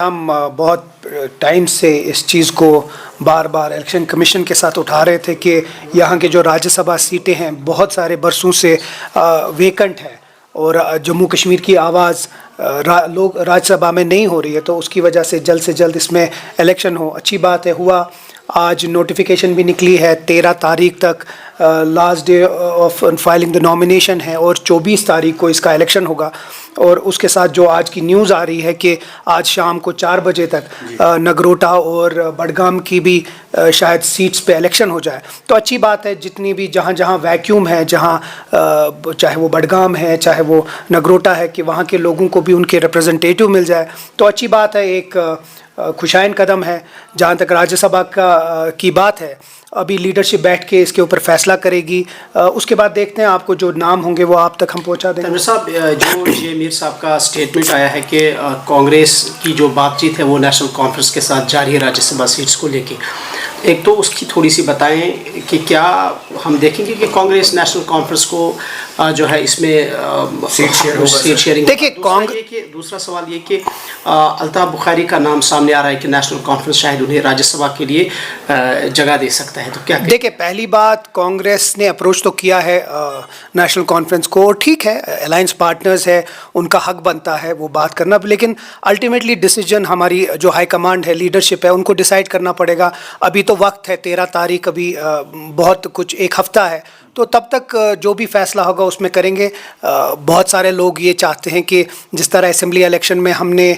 ہم بہت ٹائم سے اس چیز کو بار بار الیکشن کمیشن کے ساتھ اٹھا رہے تھے کہ یہاں کے جو راجیہ سبھا سیٹیں ہیں بہت سارے برسوں سے ویکنٹ ہیں اور جموں کشمیر کی آواز لوگ راجیہ سبھا میں نہیں ہو رہی ہے، تو اس کی وجہ سے جلد اس میں الیکشن ہو۔ اچھی بات ہے، ہوا۔ آج نوٹیفیکیشن بھی نکلی ہے، 13 تاریخ تک last day of filing the nomination ہے اور 24 تاریخ کو اس کا الیکشن ہوگا۔ اور اس کے ساتھ جو آج کی نیوز آ رہی ہے کہ آج شام کو 4 بجے تک نگروٹا اور بڈگام کی بھی شاید سیٹس پہ الیکشن ہو جائے، تو اچھی بات ہے۔ جتنی بھی جہاں ویکیوم ہے، جہاں چاہے وہ بڈگام ہے چاہے وہ نگروٹا ہے، کہ وہاں کے لوگوں کو بھی ان کے ریپریزنٹیٹیو مل جائے، تو اچھی بات ہے، ایک خوشائن قدم ہے۔ جہاں تک راجیہ سبھا کی بات ہے، ابھی لیڈرشپ بیٹھ کے اس کے اوپر فیصلہ کرے گی، اس کے بعد دیکھتے ہیں، آپ کو جو نام ہوں گے وہ آپ تک ہم پہنچا دیں گے۔ تنویر صاحب، جو جے میر صاحب کا اسٹیٹمنٹ آیا ہے کہ کانگریس کی جو بات چیت ہے وہ نیشنل کانفرنس کے ساتھ جاری ہے راجیہ سبھا سیٹس کو لے کے، ایک تو اس کی تھوڑی سی بتائیں کہ کیا ہم دیکھیں گے کہ کانگریس نیشنل کانفرنس کو جو ہے اس میں سیٹ شیئرنگ؟ دیکھیے، دوسرا سوال یہ کہ الطاف بخاری کا نام سامنے آ رہا ہے کہ نیشنل کانفرنس شاید انہیں راجیہ سبھا کے لیے جگہ دے سکتا ہے، تو کیا دیکھیں، پہلی بات کانگریس نے اپروچ تو کیا ہے نیشنل کانفرنس کو، اور ٹھیک ہے، الائنس پارٹنرز ہے، ان کا حق بنتا ہے وہ بات کرنا، لیکن الٹیمیٹلی ڈیسیجن ہماری جو ہائی کمانڈ ہے، لیڈرشپ ہے، ان کو ڈیسائیڈ کرنا پڑے گا۔ ابھی تو وقت ہے، 13 تاریخ، ابھی بہت کچھ، ایک ہفتہ ہے، تو تب تک جو بھی فیصلہ ہوگا اس میں کریں گے۔ بہت سارے لوگ یہ چاہتے ہیں کہ جس طرح اسمبلی الیکشن میں ہم نے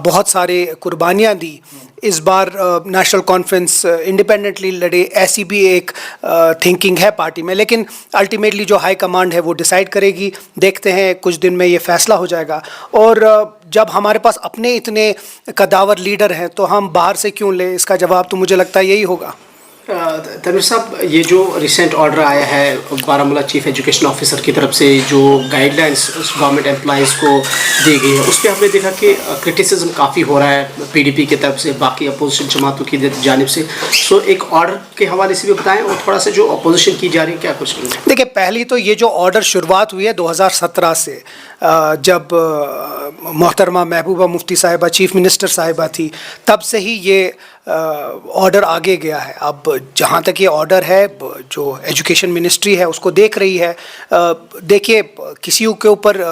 بہت سارے قربانیاں دی، اس بار نیشنل کانفرنس انڈیپینڈنٹلی لڑے، ایسی بھی ایک تھنکنگ ہے پارٹی میں، لیکن الٹیمیٹلی جو ہائی کمانڈ ہے وہ ڈیسائیڈ کرے گی۔ دیکھتے ہیں، کچھ دن میں یہ فیصلہ ہو جائے گا، اور جب ہمارے پاس اپنے اتنے قداور لیڈر ہیں تو ہم باہر سے کیوں لیں؟ اس کا جواب تو مجھے لگتا ہے یہی ہوگا۔ تنویر صاحب، یہ جو ریسنٹ آرڈر آیا ہے بارہمولہ چیف ایجوکیشن آفیسر کی طرف سے، جو گائیڈ لائنس گورنمنٹ امپلائیز کو دی گئی ہے، اس پہ ہم نے دیکھا کہ کرٹیسزم کافی ہو رہا ہے پی ڈی پی کی طرف سے، باقی اپوزیشن جماعتوں کی جانب سے، سو ایک آرڈر کے حوالے سے بھی بتائیں، اور تھوڑا سا جو اپوزیشن کی جا رہی ہے کیا کچھ؟ دیکھیں، پہلی تو یہ جو آرڈر شروعات ہوئی ہے 2017 سے، جب محترمہ محبوبہ مفتی صاحبہ چیف منسٹر صاحبہ تھی، تب سے ہی یہ آرڈر آگے گیا ہے۔ اب جہاں تک یہ آرڈر ہے، جو ایجوکیشن منسٹری ہے اس کو دیکھ رہی ہے۔ دیکھیے، کسی کے اوپر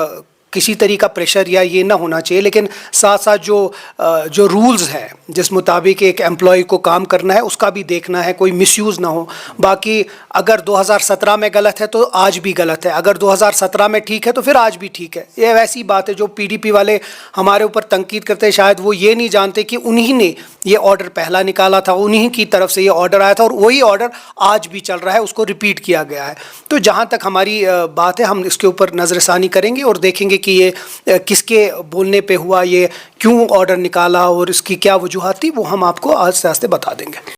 کسی طریقہ پریشر یا یہ نہ ہونا چاہیے، لیکن ساتھ ساتھ جو رولز ہیں جس مطابق ایک امپلائی کو کام کرنا ہے، اس کا بھی دیکھنا ہے، کوئی مس یوز نہ ہو۔ باقی اگر 2017 میں غلط ہے تو آج بھی غلط ہے، اگر 2017 میں ٹھیک ہے تو پھر آج بھی ٹھیک ہے۔ یہ ویسی بات ہے، جو پی ڈی پی والے ہمارے اوپر تنقید کرتے ہیں، شاید وہ یہ نہیں جانتے کہ انہی نے یہ آرڈر پہلا نکالا تھا، انہی کی طرف سے یہ آرڈر آیا تھا، اور وہی آرڈر آج بھی چل رہا ہے، اس کو ریپیٹ کیا گیا ہے۔ تو جہاں تک ہماری بات ہے، ہم اس کے اوپر نظر ثانی کریں گے اور دیکھیں گے کہ یہ کس کے بولنے پہ ہوا، یہ کیوں آرڈر نکالا اور اس کی کیا وجوہات تھی، وہ ہم آپ کو آہستہ آہستہ بتا دیں گے۔